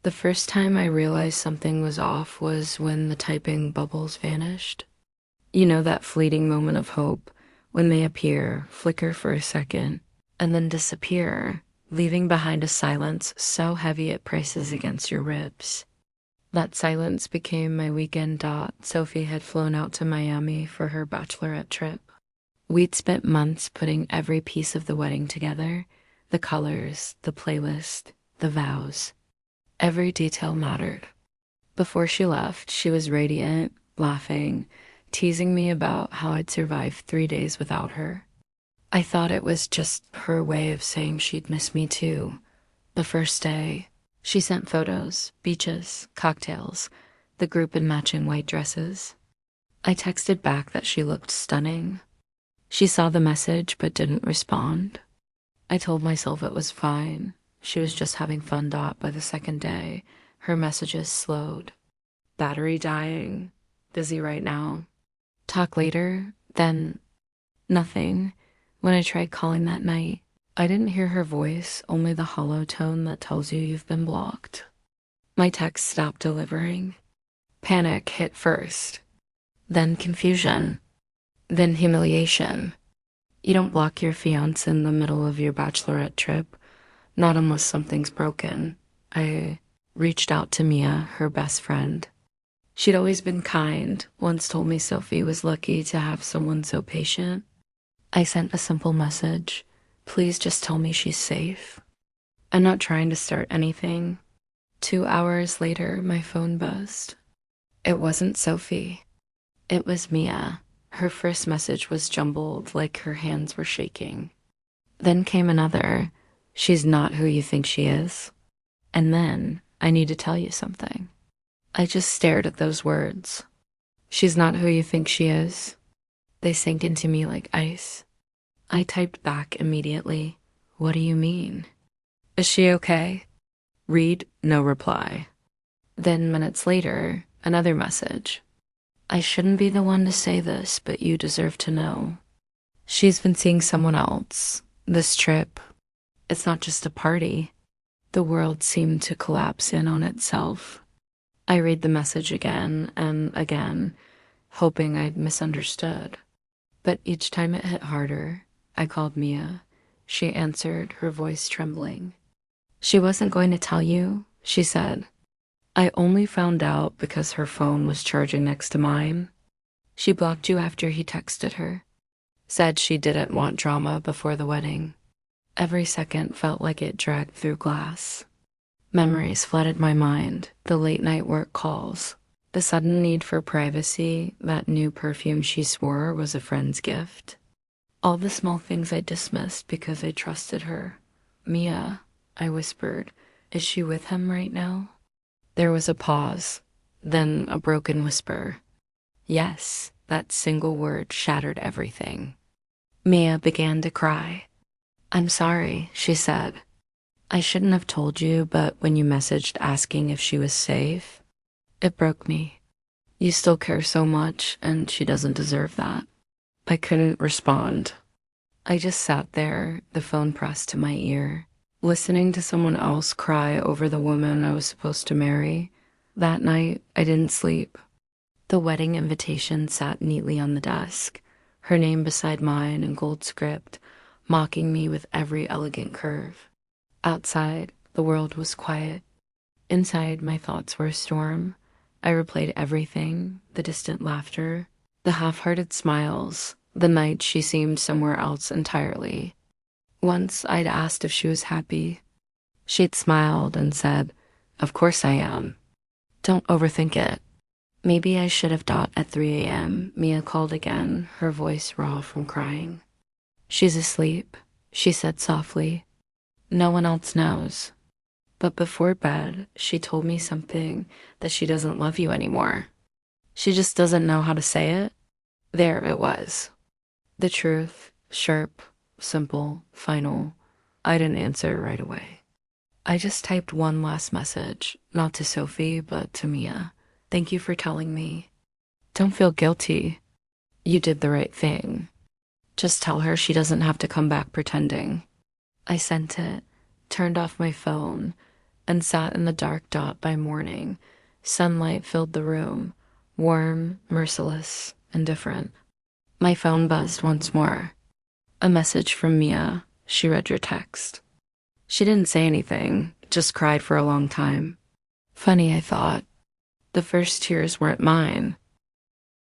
The first time I realized something was off was when the typing bubbles vanished. You know that fleeting moment of hope when they appear, flicker for a second, and then disappear, leaving behind a silence so heavy it presses against your ribs. That silence became my weekend dot. Sophie had flown out to Miami for her bachelorette trip. We'd spent months putting every piece of the wedding together, the colors, the playlist, the vows. Every detail mattered. Before she left, she was radiant, laughing, teasing me about how I'd survived 3 days without her. I thought it was just her way of saying she'd miss me too. The first day, she sent photos, beaches, cocktails, the group in matching white dresses. I texted back that she looked stunning. She saw the message but didn't respond. I told myself it was fine. She was just having fun. By the second day, her messages slowed. Battery dying. Busy right now. Talk later. Then nothing. When I tried calling that night, I didn't hear her voice, only the hollow tone that tells you you've been blocked. My text stopped delivering. Panic hit first. Then confusion. Then humiliation. You don't block your fiancé in the middle of your bachelorette trip. Not unless something's broken. I reached out to Mia, her best friend. She'd always been kind, once told me Sophie was lucky to have someone so patient. I sent a simple message. Please just tell me she's safe. I'm not trying to start anything. 2 hours later, my phone buzzed. It wasn't Sophie. It was Mia. Her first message was jumbled, like her hands were shaking. Then came another. She's not who you think she is. And then, I need to tell you something. I just stared at those words. She's not who you think she is. They sank into me like ice. I typed back immediately. What do you mean? Is she okay? Read, no reply. Then minutes later, another message. I shouldn't be the one to say this, but you deserve to know. She's been seeing someone else. This trip. It's not just a party. The world seemed to collapse in on itself. I read the message again and again, hoping I'd misunderstood. But each time it hit harder. I called Mia. She answered, her voice trembling. She wasn't going to tell you, she said. I only found out because her phone was charging next to mine. She blocked you after he texted her. Said she didn't want drama before the wedding. Every second felt like it dragged through glass. Memories flooded my mind, the late-night work calls, the sudden need for privacy, that new perfume she swore was a friend's gift. All the small things I dismissed because I trusted her. Mia, I whispered, is she with him right now? There was a pause, then a broken whisper. Yes, that single word shattered everything. Mia began to cry. I'm sorry, she said. I shouldn't have told you, but when you messaged asking if she was safe, it broke me. You still care so much, and she doesn't deserve that. I couldn't respond. I just sat there, the phone pressed to my ear, listening to someone else cry over the woman I was supposed to marry. That night, I didn't sleep. The wedding invitation sat neatly on the desk, her name beside mine in gold script, mocking me with every elegant curve. Outside, the world was quiet. Inside, my thoughts were a storm. I replayed everything, the distant laughter, the half-hearted smiles, the night she seemed somewhere else entirely. Once I'd asked if she was happy. She'd smiled and said, Of course I am. Don't overthink it. Maybe I should have at 3 a.m. Mia called again, her voice raw from crying. She's asleep, she said softly. No one else knows. But before bed, she told me something that she doesn't love you anymore. She just doesn't know how to say it. There it was. The truth, sharp, simple, final. I didn't answer right away. I just typed one last message, not to Sophie, but to Mia. Thank you for telling me. Don't feel guilty. You did the right thing. Just tell her she doesn't have to come back pretending. I sent it, turned off my phone, and sat in the dark dot by morning. Sunlight filled the room, warm, merciless, and different. My phone buzzed once more. A message from Mia. She read your text. She didn't say anything, just cried for a long time. Funny, I thought. The first tears weren't mine.